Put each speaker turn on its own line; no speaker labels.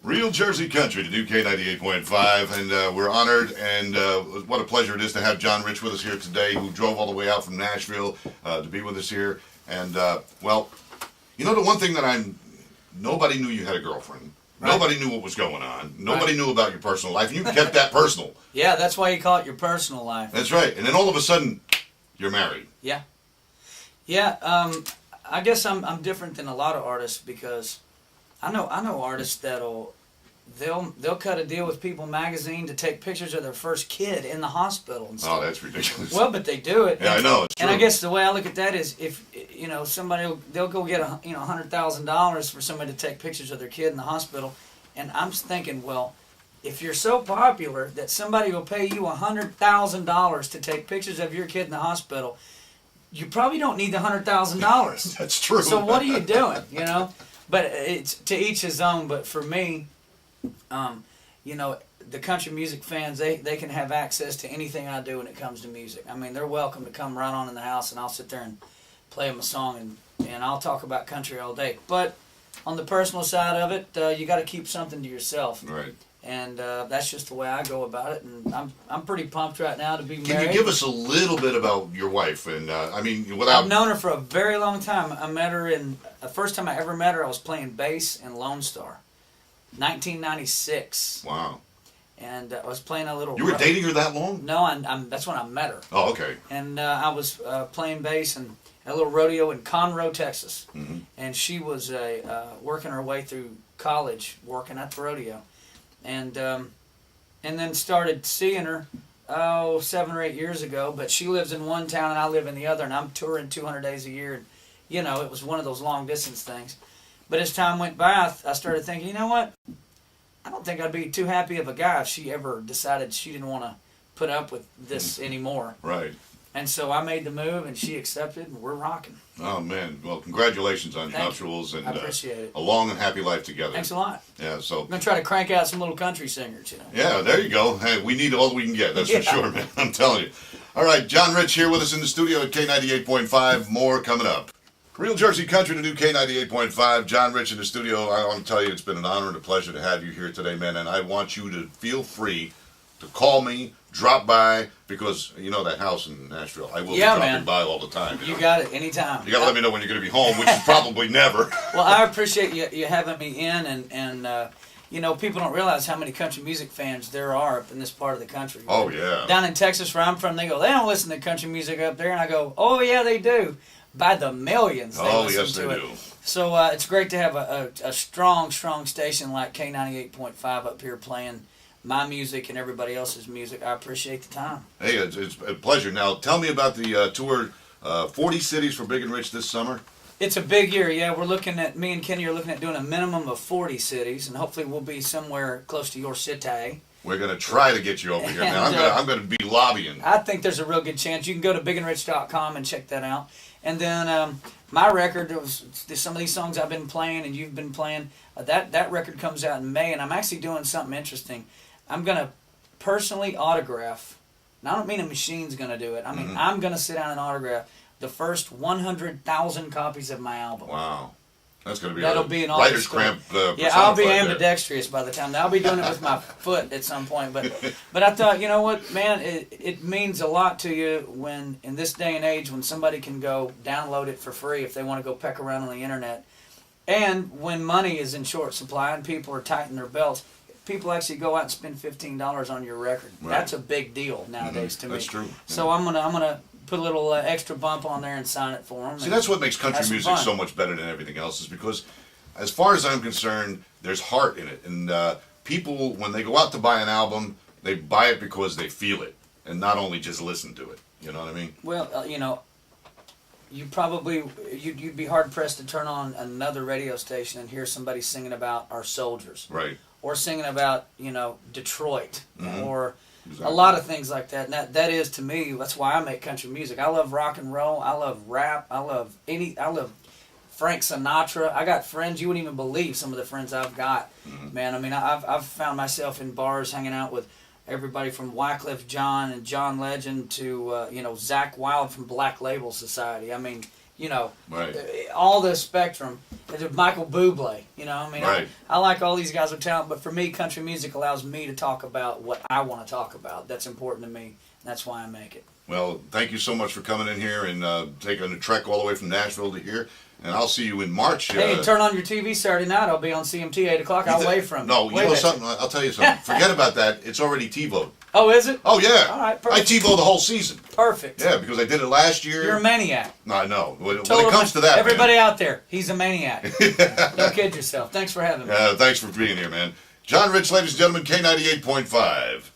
Real Jersey Country to do K98.5, and we're honored, and what a pleasure it is to have John Rich with us here today, who drove all the way out from Nashville to be with us here. And, well, you know, the one thing that nobody knew you had a girlfriend. Right. Nobody knew what was going on. Nobody knew about your personal life, and you kept that personal.
Yeah, that's why you call it your personal life.
That's right. And then all of a sudden, you're married.
Yeah. Yeah, I guess I'm different than a lot of artists because I know artists they'll cut a deal with People magazine to take pictures of their first kid in the hospital and stuff.
Oh, that's ridiculous.
Well, but they do it.
Yeah, I know. It's true.
And I guess the way I look at that is, if you know they'll go get $100,000 for somebody to take pictures of their kid in the hospital, and I'm thinking, well, if you're so popular that somebody will pay you $100,000 to take pictures of your kid in the hospital, you probably don't need the $100,000.
That's true.
So what are you doing? You know. But it's to each his own. But for me, you know, the country music fans, they can have access to anything I do when it comes to music. I mean, they're welcome to come right on in the house, and I'll sit there and play them a song, and I'll talk about country all day. But on the personal side of it, you got to keep something to yourself.
Right.
And that's just the way I go about it. And I'm pretty pumped right now to be married.
Can you give us a little bit about your wife? And I mean, without...
I've known her for a very long time. I met her the first time I ever met her, I was playing bass in Lone Star, 1996.
Wow.
And I was playing a little...
You were dating her that long?
No, that's when I met her.
Oh, okay.
And I was playing bass in a little rodeo in Conroe, Texas.
Mm-hmm.
And she was working her way through college, working at the rodeo. And then started seeing her 7 or 8 years ago. But she lives in one town and I live in the other, and I'm touring 200 days a year. And you know, it was one of those long distance things. But as time went by, I started thinking, you know what? I don't think I'd be too happy of a guy if she ever decided she didn't want to put up with this anymore.
Right.
And so I made the move, and she accepted, and we're rocking.
Oh, man. Well, congratulations on your nuptials, and
I appreciate it.
A long and happy life together.
Thanks a lot.
Yeah, so...
I'm going to try to crank out some little country singers, you know.
Yeah, there you go. Hey, we need all we can get, that's for sure, man. I'm telling you. All right, John Rich here with us in the studio at K98.5. More coming up. Real Jersey Country to do K98.5. John Rich in the studio. I want to tell you, it's been an honor and a pleasure to have you here today, man, and I want you to feel free to call me, drop by, because you know that house in Nashville. I will be dropping by all the time.
You got it, anytime.
You got to let me know when you're going to be home, which is probably never.
Well, I appreciate you having me in, and you know, people don't realize how many country music fans there are up in this part of the country.
Oh, yeah.
Down in Texas, where I'm from, they go, they don't listen to country music up there, and I go, oh, yeah, they do. By the millions, they listen to it.
Do.
So it's great to have a strong station like K98.5 up here playing my music and everybody else's music. I appreciate the time.
Hey, it's a pleasure. Now, tell me about the tour, 40 cities for Big and Rich this summer.
It's a big year, yeah. Me and Kenny are looking at doing a minimum of 40 cities, and hopefully we'll be somewhere close to your city.
We're going to try to get you over here. Now, I'm going to be lobbying.
I think there's a real good chance. You can go to bigandrich.com and check that out. And then my record, some of these songs I've been playing and you've been playing, that record comes out in May, and I'm actually doing something interesting. I'm going to personally autograph, and I don't mean a machine's going to do it. I mean, I'm going to sit down and autograph the first 100,000 copies of my album.
Wow. That's going to be
That'll be an
writer's cramp.
Yeah, I'll be ambidextrous by the time. I'll be doing it with my foot at some point. But I thought, you know what, man, it means a lot to you when, in this day and age, when somebody can go download it for free if they want to go peck around on the internet. And when money is in short supply and people are tightening their belts, people actually go out and spend $15 on your record. Right. That's a big deal nowadays to me.
That's true.
So I'm gonna put a little extra bump on there and sign it for them.
See, that's what makes country music so much better than everything else, is because, as far as I'm concerned, there's heart in it. And people, when they go out to buy an album, they buy it because they feel it, and not only just listen to it. You know what I mean?
Well, you know, you'd be hard pressed to turn on another radio station and hear somebody singing about our soldiers.
Right.
Or singing about, you know, Detroit, or a lot of things like that. And that is, to me, that's why I make country music. I love rock and roll. I love rap. I love Frank Sinatra. I got friends, you wouldn't even believe some of the friends I've got. Man, I mean, I've found myself in bars hanging out with everybody from Wycliffe John and John Legend to, you know, Zach Wilde from Black Label Society. I mean, you know, all the spectrum. Michael Bublé. You know, I mean,
Right.
I like all these guys with talent, but for me, country music allows me to talk about what I want to talk about. That's important to me. That's why I make it.
Well, thank you so much for coming in here and taking a trek all the way from Nashville to here. And I'll see you in March.
Hey, turn on your TV Saturday night. I'll be on CMT 8 o'clock. I'll wave from
No, you
wave
know
at
something? I'll tell you something. Forget about that. It's already TiVoed.
Oh, is it?
Oh, yeah.
All right,
I
perfect.
TiVoed the whole season.
Perfect.
Yeah, because I did it last year.
You're a maniac.
No, I know. When it
Total
comes to that,
everybody
man,
out there, he's a maniac. Don't kid yourself. Thanks for having me.
thanks for being here, man. John Rich, ladies and gentlemen, K98.5.